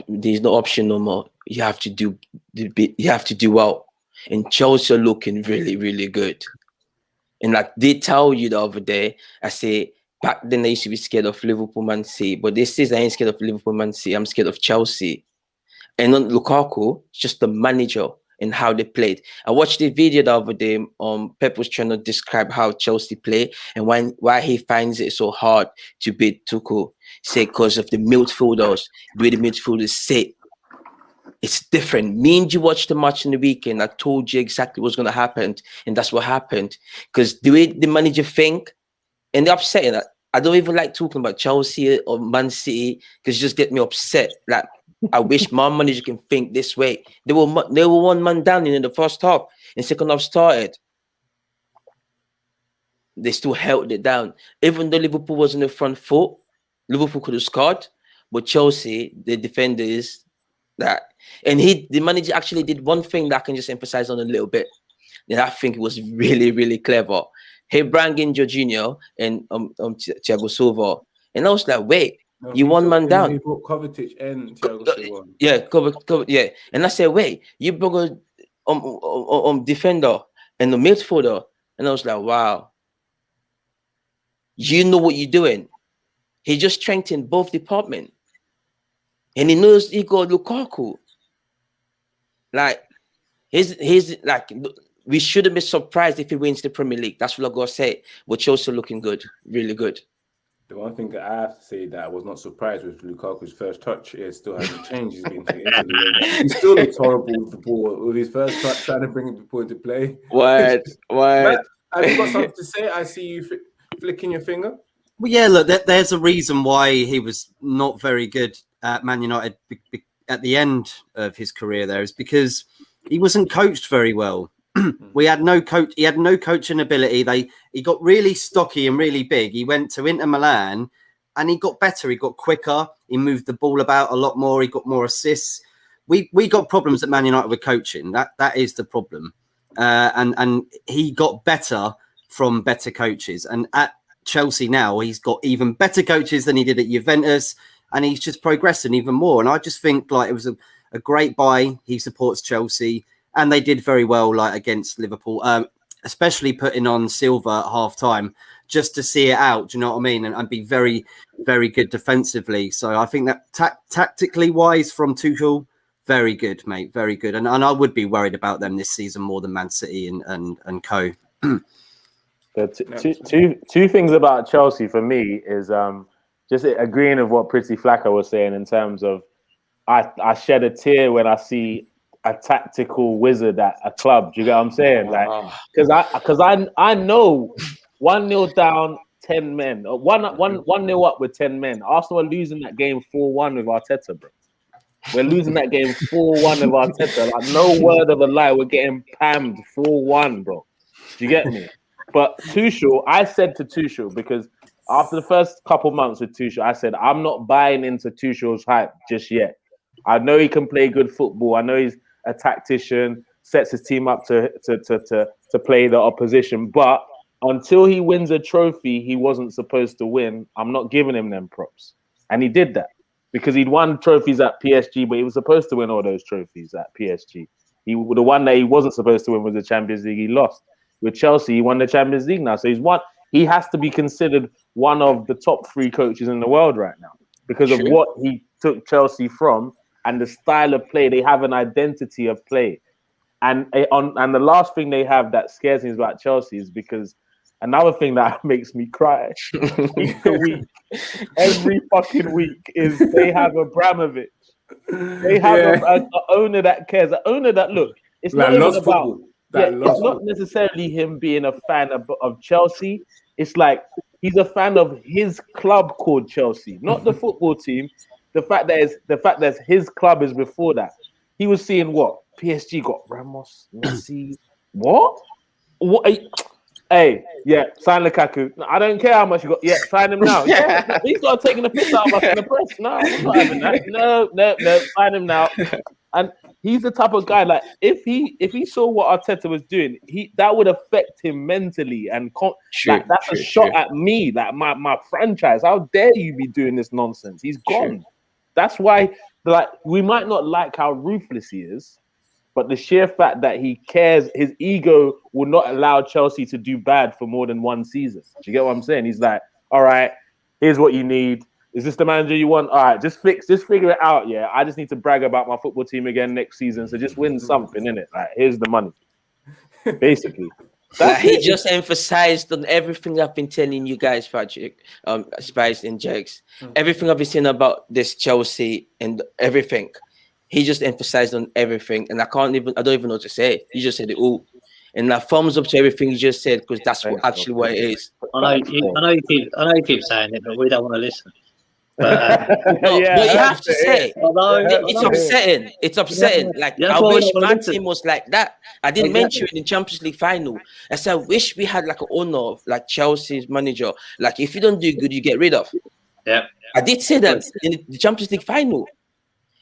There's no option no more. You have to do the bit. You have to do well. And Chelsea are looking really, really good. And like they tell you the other day, I say back then I used to be scared of Liverpool, Man City, but this is I ain't scared of Liverpool, Man City. I'm scared of Chelsea. And not Lukaku, it's just the manager and how they played. I watched the video the other day. Pep was trying to describe how Chelsea play and why he finds it so hard to beat Tuchel. Say because of the midfielders, the way the midfielders sit. It's different. Me and you watched the match in the weekend. I told you exactly what's going to happen, and that's what happened. Because the way the manager think, and they're upsetting. I don't even like talking about Chelsea or Man City because it just get me upset. Like I wish my manager can think this way. They were one man down in the first half, and second half started. They still held it down, even though Liverpool was in the front foot. Liverpool could have scored, but Chelsea, the defenders. That and the manager actually did one thing that I can just emphasize on a little bit. And I think it was really, really clever. He brought in Jorginho and Thiago Silva, and I was like, wait, you one man down. He brought Kovacic and Thiago Silva. Yeah, cover, yeah. And I said, wait, you brought a defender and the midfielder, and I was like, wow, you know what you're doing. He just strengthened both departments. And he knows he got Lukaku. Like, he's like, we shouldn't be surprised if he wins the Premier League. That's what I gotta say. But Chelsea looking good, really good. The one thing that I have to say that I was not surprised with Lukaku's first touch, it still hasn't changed. He still looks horrible with the ball. With his first touch, trying to bring the ball into play. What? Matt, have you got something to say? I see you flicking your finger. Well, yeah, look, there's a reason why he was not very good at Man United at the end of his career. There is because he wasn't coached very well. We had no coach. He had no coaching ability. He got really stocky and really big. He went to Inter Milan, and he got better. He got quicker. He moved the ball about a lot more. He got more assists. We got problems at Man United with coaching. That is the problem. And he got better from better coaches. And at Chelsea now, he's got even better coaches than he did at Juventus. And he's just progressing even more. And I just think like it was a great buy. He supports Chelsea. And they did very well like against Liverpool, especially putting on Silva at half-time just to see it out. Do you know what I mean? And be very, very good defensively. So I think that tactically wise from Tuchel, very good, mate. Very good. And I would be worried about them this season more than Man City and co. Two things about Chelsea for me is just agreeing with what Pretty Flacker was saying in terms of I shed a tear when I see a tactical wizard at a club. Do you get what I'm saying? Like, because I know 1-0 down, 10 men, 1-0 up with 10 men. Arsenal are losing that game 4-1 with Arteta, bro. We're losing that game 4-1 with Arteta. Like, no word of a lie, we're getting pammed 4-1, bro. Do you get me? But Tuchel, I said to Tuchel, because after the first couple months with Tuchel, I said, I'm not buying into Tuchel's hype just yet. I know he can play good football. I know he's a tactician, sets his team up to play the opposition. But until he wins a trophy he wasn't supposed to win, I'm not giving him them props. And he did that because he'd won trophies at PSG, but he was supposed to win all those trophies at PSG. The one that he wasn't supposed to win was the Champions League. He lost. With Chelsea, he won the Champions League now. So he has to be considered one of the top 3 coaches in the world right now because of what he took Chelsea from and the style of play. They have an identity of play. And the last thing they have that scares me about Chelsea is because another thing that makes me cry every fucking week is they have Abramovich. They have an owner that cares, an owner that, look, it's not even about... it's not necessarily him being a fan of Chelsea. It's like he's a fan of his club called Chelsea, not the football team. The fact that his club is before that. He was seeing what PSG got Ramos, Messi. What? Hey, yeah, sign Lukaku. No, I don't care how much you got. Yeah, sign him now. Yeah, he's not taking the piss out of us in the press. No, I'm not having that. No, sign him now. And he's the type of guy like if he saw what Arteta was doing, that would affect him mentally and like that's a shot at me, like my franchise. How dare you be doing this nonsense? He's gone. That's why, like, we might not like how ruthless he is, but the sheer fact that he cares, his ego will not allow Chelsea to do bad for more than one season. Do you get what I'm saying? He's like, all right, here's what you need. Is this the manager you want? All right, just figure it out. Yeah, I just need to brag about my football team again next season. So just win something, innit? Like, here's the money. Basically. He just emphasized on everything I've been telling you guys, Patrick, Spice and Jax. Everything I've been saying about this Chelsea and everything. He just emphasized on everything, and I don't even know what to say. You just said it all, and a thumbs up to everything you just said, because that's what it is. I know you keep saying it, but we don't want to listen. But, but you have to say it's upsetting. It's upsetting. Like, I wish my team was like that. I didn't mention it in the Champions League final. I said, I wish we had like an owner of like Chelsea's manager. Like, if you don't do good, you get rid of. Yeah, I did say that in the Champions League final.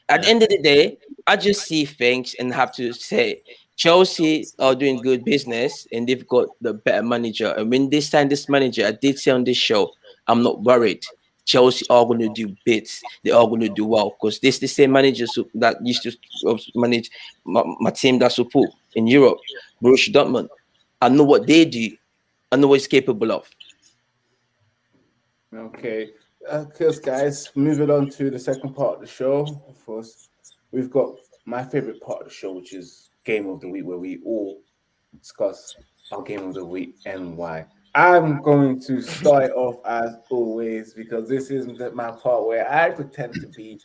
At the end of the day, I just see things and have to say Chelsea are doing good business and they've got the better manager. And when they sign this manager, I did say on this show, I'm not worried. Chelsea are going to do bits. They are going to do well because this the same managers that used to manage my team that support in Europe, Borussia Dortmund. I know what they do. I know what it's capable of. Okay. Because, guys, moving on to the second part of the show, of course, we've got my favorite part of the show, which is Game of the Week, where we all discuss our Game of the Week and why. I'm going to start off as always because this is my part where I pretend to be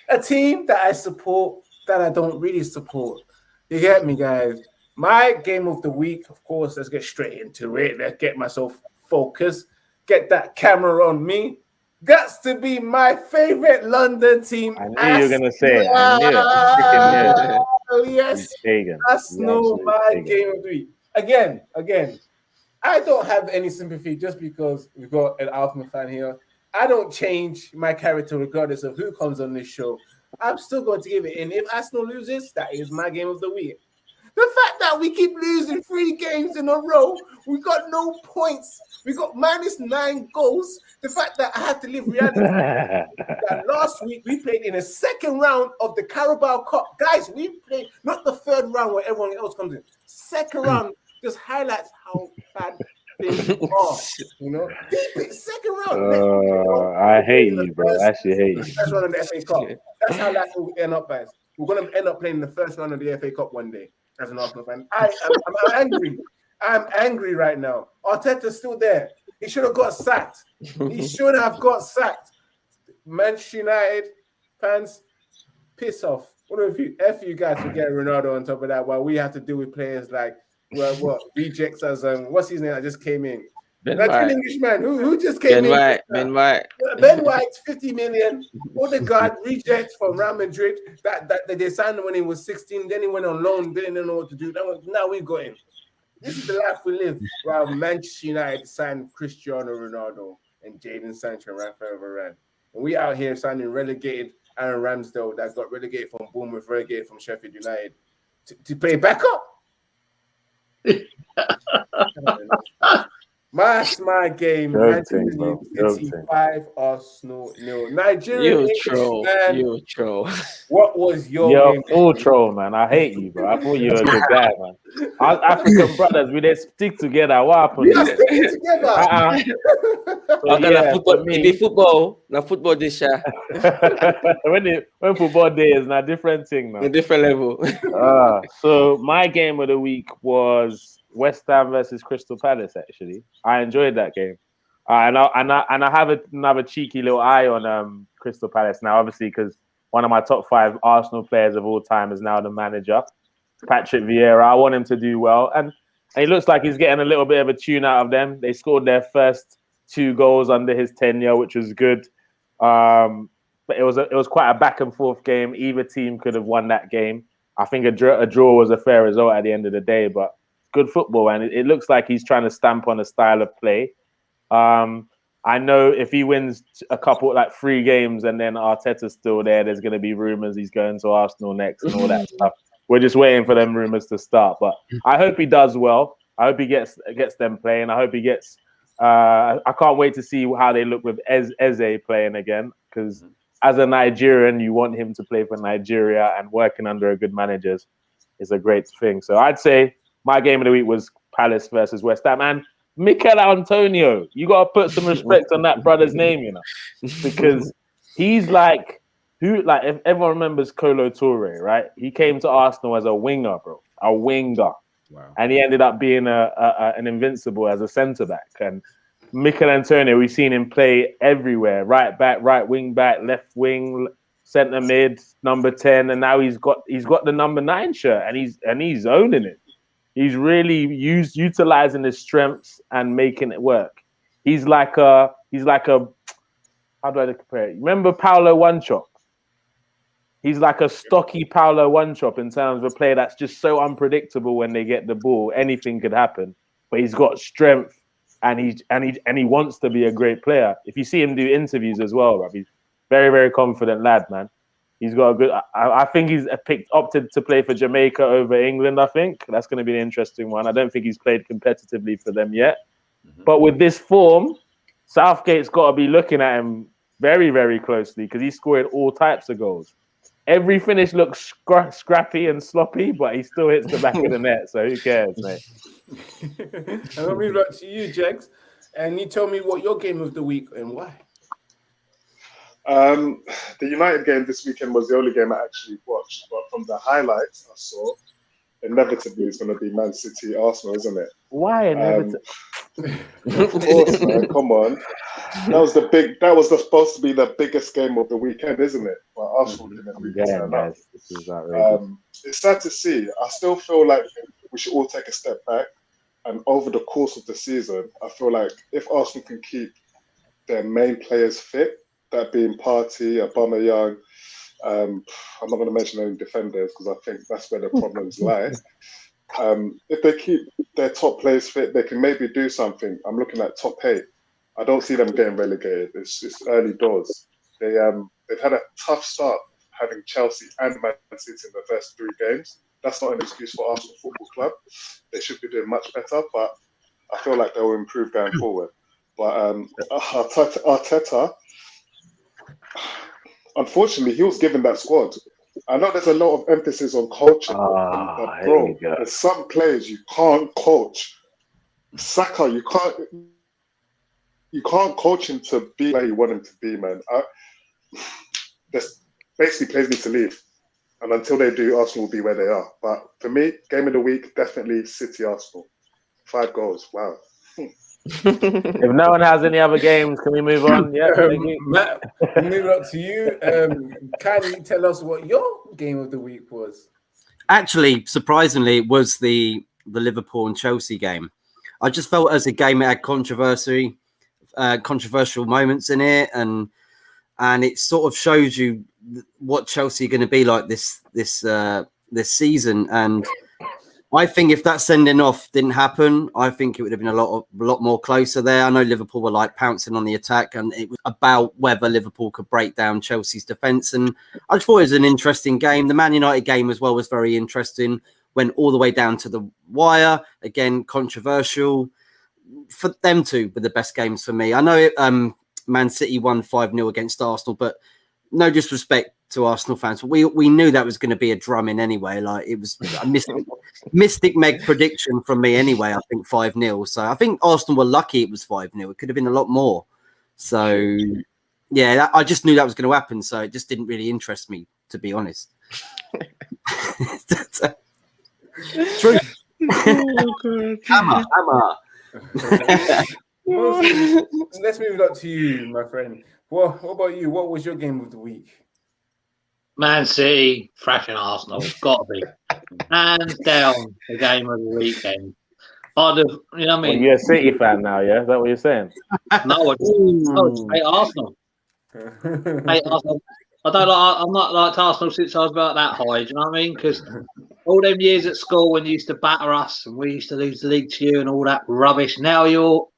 a team that I support that I don't really support. You get me, guys? My Game of the Week, of course, let's get straight into it. Let's get myself focused. Get that camera on me. Got to be my favorite London team. I knew you were going to say it. I knew it. I knew it. Oh, yes. Arsenal, my Game of the Week. Again, I don't have any sympathy just because we've got an Arsenal fan here. I don't change my character regardless of who comes on this show. I'm still going to give it in. If Arsenal loses, that is my Game of the Week. The fact that we keep losing 3 games in a row, we got no points. We got -9 goals. The fact that I had to live reality. That last week we played in the second round of the Carabao Cup. Guys, we played not the third round where everyone else comes in. Second round just highlights how bad things are. You know, second round. I hate you, bro. I actually hate you. First round of the FA Cup. That's how that will end up, guys. We're going to end up playing the first round of the FA Cup one day as an Arsenal fan. I'm angry. I'm angry right now. Arteta's still there. He should have got sacked. He should have got sacked. Manchester United fans, piss off. What if you guys for getting Ronaldo on top of that while we have to deal with players like rejects as what's his name that just came in? That's an Englishman who just came in. Ben White. Ben White, 50 million. Odegaard reject from Real Madrid that they signed him when he was 16. Then he went on loan, didn't know what to do. Now we got him. This is the life we live. While Manchester United signed Cristiano Ronaldo and Jadon Sancho and Rafael Varane. And we out here signing relegated Aaron Ramsdale that got relegated from Bournemouth, relegated from Sheffield United to play backup. That's my game. Manchester City 5, Arsenal 0. Nigeria. You troll. What was your game? Full troll, man. I hate you, bro. I thought you were a good guy, man. Our African brothers, we they stick together. What happened? We are sticking together. Football. Now football this year. when football day is a different thing now. A different level. So my game of the week was West Ham versus Crystal Palace. Actually, I enjoyed that game, and I have another cheeky little eye on Crystal Palace now, obviously because one of my top 5 Arsenal players of all time is now the manager, Patrick Vieira. I want him to do well, and he looks like he's getting a little bit of a tune out of them. They scored their first 2 goals under his tenure, which was good. But it was quite a back and forth game. Either team could have won that game. I think a draw was a fair result at the end of the day, but good football, and it looks like he's trying to stamp on a style of play. I know if he wins a couple, like 3 games, and then Arteta's still there's going to be rumors he's going to Arsenal next and all that stuff. We're just waiting for them rumors to start. But I hope he does well. I hope he gets them playing. I hope he gets. I can't wait to see how they look with Eze playing again, because as a Nigerian, you want him to play for Nigeria, and working under a good manager is a great thing. So I'd say my game of the week was Palace versus West Ham. And Mikel Antonio, you got to put some respect on that brother's name, you know, because he's like, if everyone remembers Kolo Toure, right? He came to Arsenal as a winger, bro, a winger. Wow. And he ended up being an invincible as a centre-back. And Mikel Antonio, we've seen him play everywhere, right back, right wing back, left wing, centre mid, number 10, and now he's got the number 9 shirt, and he's owning it. He's really utilizing his strengths and making it work. He's like a how do I compare it? Remember Paulo Wanchop? He's like a stocky Paulo Wanchop in terms of a player that's just so unpredictable when they get the ball. Anything could happen, but he's got strength, and he wants to be a great player. If you see him do interviews as well, Rob, he's very, very confident lad, man. He's got a good. I think he's opted to play for Jamaica over England. I think that's going to be an interesting one. I don't think he's played competitively for them yet, but with this form, Southgate's got to be looking at him very, very closely, because he's scoring all types of goals. Every finish looks scrappy and sloppy, but he still hits the back of the net. So who cares, mate? I'll move on to you, Jegs, and you tell me what your game of the week and why. The United game this weekend was the only game I actually watched, but from the highlights I saw, inevitably it's going to be Man City Arsenal, isn't it? Why inevitably? Of course, man. Come on. That was supposed to be the biggest game of the weekend, isn't it? But Arsenal didn't really turn up. This is outrageous. It's sad to see. I still feel like we should all take a step back, and over the course of the season, I feel like if Arsenal can keep their main players fit, that being Partey, Aubameyang, I'm not going to mention any defenders because I think that's where the problems lie. If they keep their top players fit, they can maybe do something. I'm looking at top 8. I don't see them getting relegated. It's early doors. They've had a tough start, having Chelsea and Man City in the first 3 games. That's not an excuse for Arsenal Football Club. They should be doing much better, but I feel like they will improve going forward. But Arteta, unfortunately, he was given that squad. I know there's a lot of emphasis on coaching, but bro, there's some players you can't coach. Saka, you can't coach him to be where you want him to be, man. There's basically players need to leave, and until they do, Arsenal will be where they are. But for me, game of the week, definitely City Arsenal. 5 goals, wow. If no one has any other games, can we move on? Yeah, Matt, move up to you. Kindly tell us what your game of the week was. Actually, surprisingly, it was the Liverpool and Chelsea game. I just felt as a game it had controversial moments in it, and it sort of shows you what Chelsea are going to be like this season. And I think if that sending off didn't happen, I think it would have been a lot more closer there. I know Liverpool were like pouncing on the attack, and it was about whether Liverpool could break down Chelsea's defence. And I just thought it was an interesting game. The Man United game as well was very interesting. Went all the way down to the wire. Again, controversial. For them two were the best games for me. I know Man City won 5-0 against Arsenal, but no disrespect to Arsenal fans, we knew that was going to be a drumming anyway. Like, it was a mystic Meg prediction from me anyway. I think 5-0. So I think Arsenal were lucky it was 5-0. It could have been a lot more. So yeah, I just knew that was going to happen. So it just didn't really interest me, to be honest. True. Hammer. Let's move it up to you, my friend. Well, what about you? What was your game of the week? Man City thrashing Arsenal. Got to be. Hands down the game of the weekend. I'd have, you know what I mean? Well, you're a City fan now, yeah? Is that what you're saying? No, I just hate Arsenal. Hate Arsenal. I'm not like Arsenal since I was about that high, do you know what I mean? Because all them years at school when you used to batter us and we used to lose the league to you and all that rubbish. Now you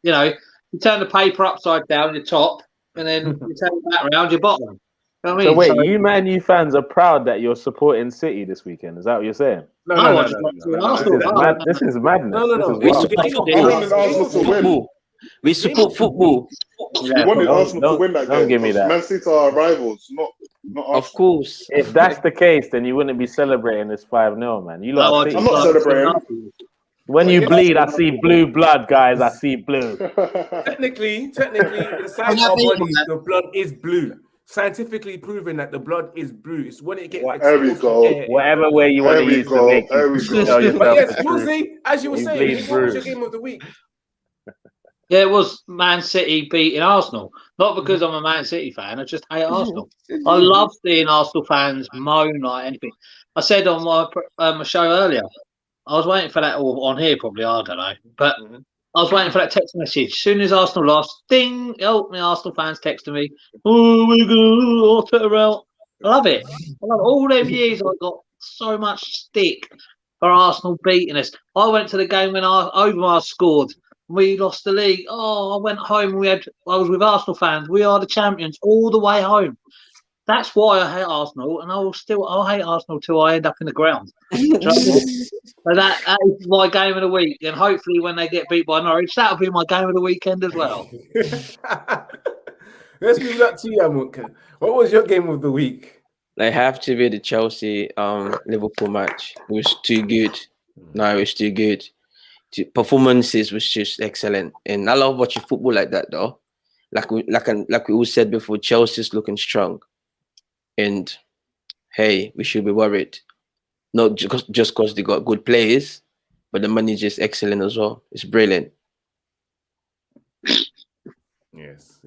turn the paper upside down, your top, and then you turn it back around your bottom. You know what I So mean? wait, you Man U fans are proud that you're supporting City this weekend. Is that what you're saying? I just like to Arsenal. This is madness. No, no, no. This is We wild. support I wanted Arsenal to win. football. We support football. We wanted Arsenal to win that don't game. give me because that. Man City are our rivals, not Arsenal. Of course. If that's the case, then you wouldn't be celebrating this 5-0, man. You lot are I'm not celebrating. When you bleed, I see blue blood, guys. I see blue. Technically, inside our bodies, the blood is blue. Scientifically proven that the blood is blue. It's when it gets There we exposed go. to air. Whatever way you want to use to make There we you go. tell yourself But yes, the truth. Muzi, as you were You saying, bleed what was your blue. game of the week? Yeah, it was Man City beating Arsenal. Not because I'm a Man City fan. I just hate Arsenal. I love seeing Arsenal fans moan like anything. I said on my show earlier, I was waiting for that, or on here probably, I don't know. But I was waiting for that text message. As soon as Arsenal lost, ding, oh, my Arsenal fans texting me, oh, we're going to Arteta out. I love it. I love it. All them years I got so much stick for Arsenal beating us. I went to the game when Overmars scored. We lost the league. Oh, I went home. I was with Arsenal fans. We are the champions all the way home. That's why I hate Arsenal, and I'll hate Arsenal till I end up in the ground. So that is my game of the week, and hopefully when they get beat by Norwich, that'll be my game of the weekend as well. Let's move up to you, Amuka. What was your game of the week? They have to be the Chelsea Liverpool match. It was too good. No, it was too good. Performances was just excellent, and I love watching football like that, though. Like we all said before, Chelsea's looking strong, and hey, we should be worried. Not just because they got good players, but the manager's excellent as well. It's brilliant. Yes.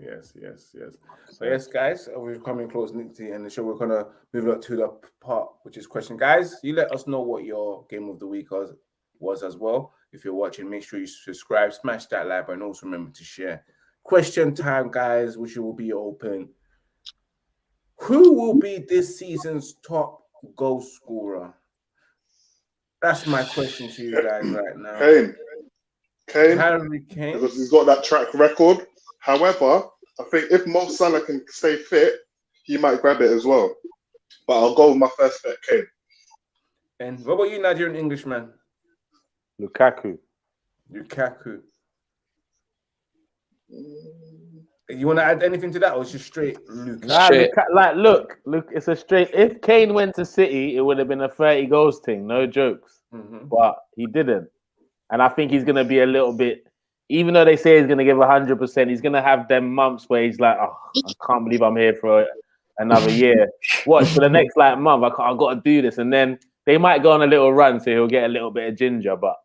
So yes, guys, we're coming close to the end of the show. We're gonna move up to the part which is question. Guys, you let us know what your game of the week was as well. If you're watching, make sure you subscribe, smash that like button, and also remember to share. Question time, guys, which will be open. Who will be this season's top goal scorer? That's my question to you guys right now. Kane. Harry Kane. Because he's got that track record. However, I think if Mo Salah can stay fit, he might grab it as well. But I'll go with my first bet, Kane. And what about you, Nigerian Englishman? Lukaku. You want to add anything to that, or it's just straight Luke? Nah, look, it's a straight. If Kane went to City, it would have been a 30 goals thing, no jokes. But he didn't, and I think he's gonna be a little bit. Even though they say he's gonna give 100%, he's gonna have them months where he's like, "Oh, I can't believe I'm here for another year." Watch for the next month. I've got to do this, and then they might go on a little run, so he'll get a little bit of ginger. But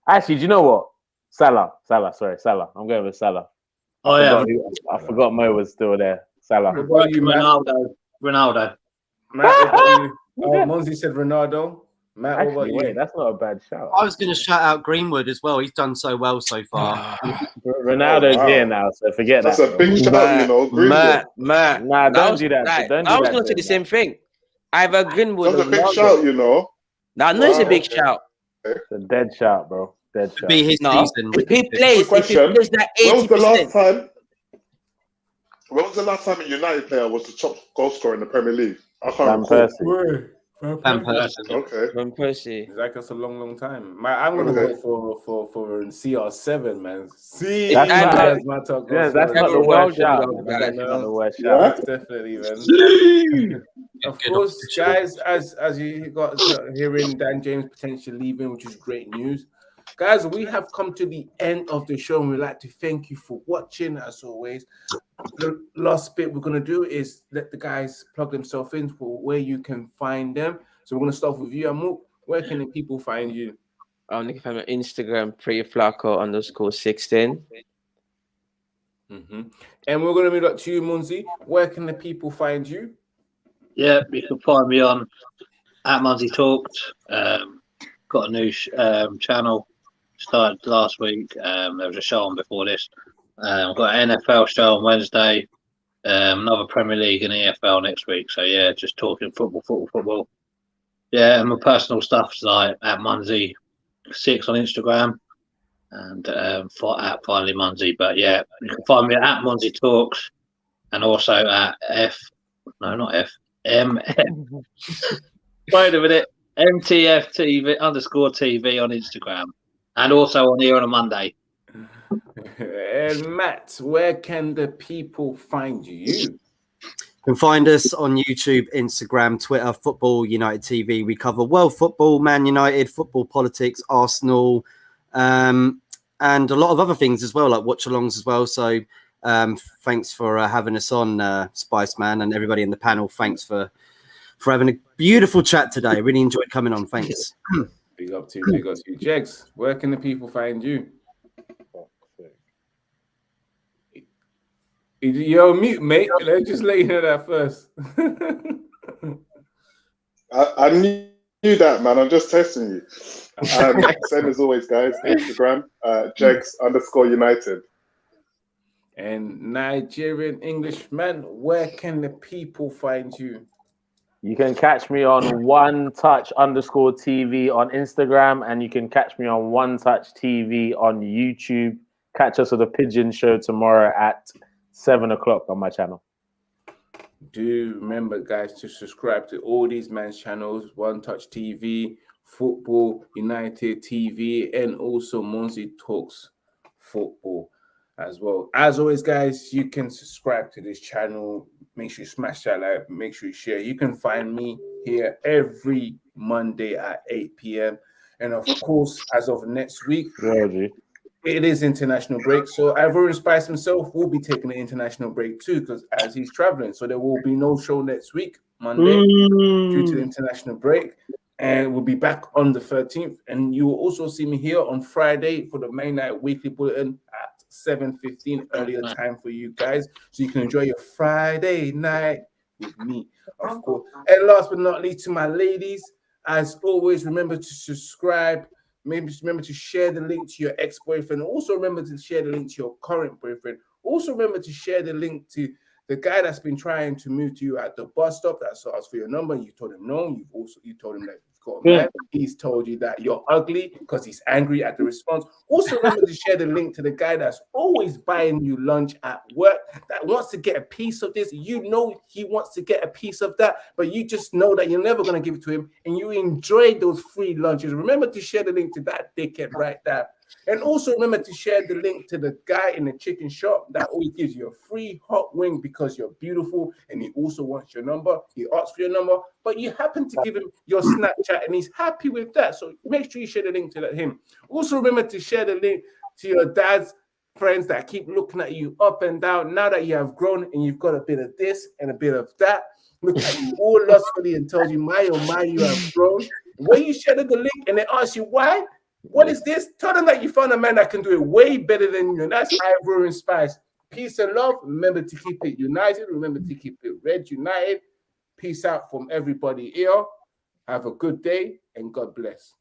actually, do you know what? Salah. I'm going with Salah. I forgot Mo was still there. Salah. What about you, Ronaldo. Matt, what about you? Monzi said Ronaldo. Matt, what about you? That's not a bad shout. I was going to shout out Greenwood as well. He's done so well so far. Ronaldo's here now, so forget That's that. That's a big shout, Greenwood. Matt. Nah, don't do that. I was going to say the same thing. Either Greenwood. That's a big shout, Nah, no, it's a big shout. It's a dead shout, bro. Dead shout. Be his season. If he plays that 80%. When was the last time a United player was the top goal scorer in the Premier League? I Van can't Persie. Van Persie. Okay. Van Persie. It's like us a long time. I'm gonna go for CR7, man. That's my top. Yeah, that's not the worst shout. That's not the worst shout. Definitely, man. Of course, guys, as you got hearing Dan James potentially leaving, which is great news. Guys, we have come to the end of the show, and we'd like to thank you for watching, as always. The last bit we're going to do is let the guys plug themselves in for where you can find them. So we're going to start with you, Amuk. Where can the people find you? You can find me on Instagram, prettyflaco_16. And we're going to move up to you, Munzi. Where can the people find you? Yeah, you can find me on @Munzi Talked. Got a new channel. Started last week. There was a show on before this. I've got an NFL show on Wednesday. Another Premier League and EFL next week. So yeah, just talking football. Yeah, and my personal stuff's like at Munzy6 on Instagram and at Finally Munzy. But yeah, you can find me at Munzy Talks and also at wait a minute, MTF _ TV on Instagram and also on here on a Monday. And Matt, where can the people find you? You can find us on YouTube, Instagram, Twitter, Football United TV. We cover world football, Man United, football politics, Arsenal, and a lot of other things as well, like watch-alongs as well. So thanks for having us on, Spice Man, and everybody in the panel. Thanks for having a beautiful chat today. I really enjoyed coming on. Thanks. Big up to you. Jegs, where can the people find you? You're on mute, mate. Let's just let you know that first. I knew that, man. I'm just testing you. Same as always, guys. Instagram, Jegs_United. And Nigerian Englishman, where can the people find you? You can catch me on OneTouch_TV on Instagram, and you can catch me on OneTouch TV on YouTube. Catch us at the Pigeon Show tomorrow at 7 o'clock on my channel. Do remember, guys, to subscribe to all these man's channels: One Touch TV, Football United TV, and also Munzy Talks Football as well. As always, guys, you can subscribe to this channel. Make sure you smash that like, make sure you share. You can find me here every Monday at 8 p.m. And of course, as of next week, it is international break. So Ivorian Spice himself will be taking an international break too, because as he's traveling. So there will be no show next week, Monday, due to the international break. And we'll be back on the 13th. And you will also see me here on Friday for the Main Night Weekly Bulletin at 7:15, earlier time for you guys. So you can enjoy your Friday night with me, of course. And last but not least, to my ladies, as always, remember to subscribe. Maybe remember to share the link to your ex-boyfriend. Also remember to share the link to your current boyfriend. Also remember to share the link to the guy that's been trying to move to you at the bus stop. That's asked for your number. You told him no. You told him that you've got a man. He's told you that you're ugly because he's angry at the response. Also remember to share the link to the guy that's always buying you lunch at work, that wants to get a piece of this. You know he wants to get a piece of that, but you just know that you're never going to give it to him, and you enjoy those free lunches. Remember to share the link to that dickhead right there. And also remember to share the link to the guy in the chicken shop that always gives you a free hot wing because you're beautiful, and he also wants your number. He asks for your number, but you happen to give him your Snapchat and he's happy with that. So make sure you share the link to him. Also remember to share the link to your dad's friends that keep looking at you up and down. Now that you have grown and you've got a bit of this and a bit of that, look at you all lustfully and tells you, my oh my, you have grown. When you share the link and they ask you why, what is this? Tell them that you found a man that can do it way better than you. And that's Ivorian Spice. Peace and love. Remember to keep it united. Remember to keep it red united. Peace out from everybody here. Have a good day and God bless.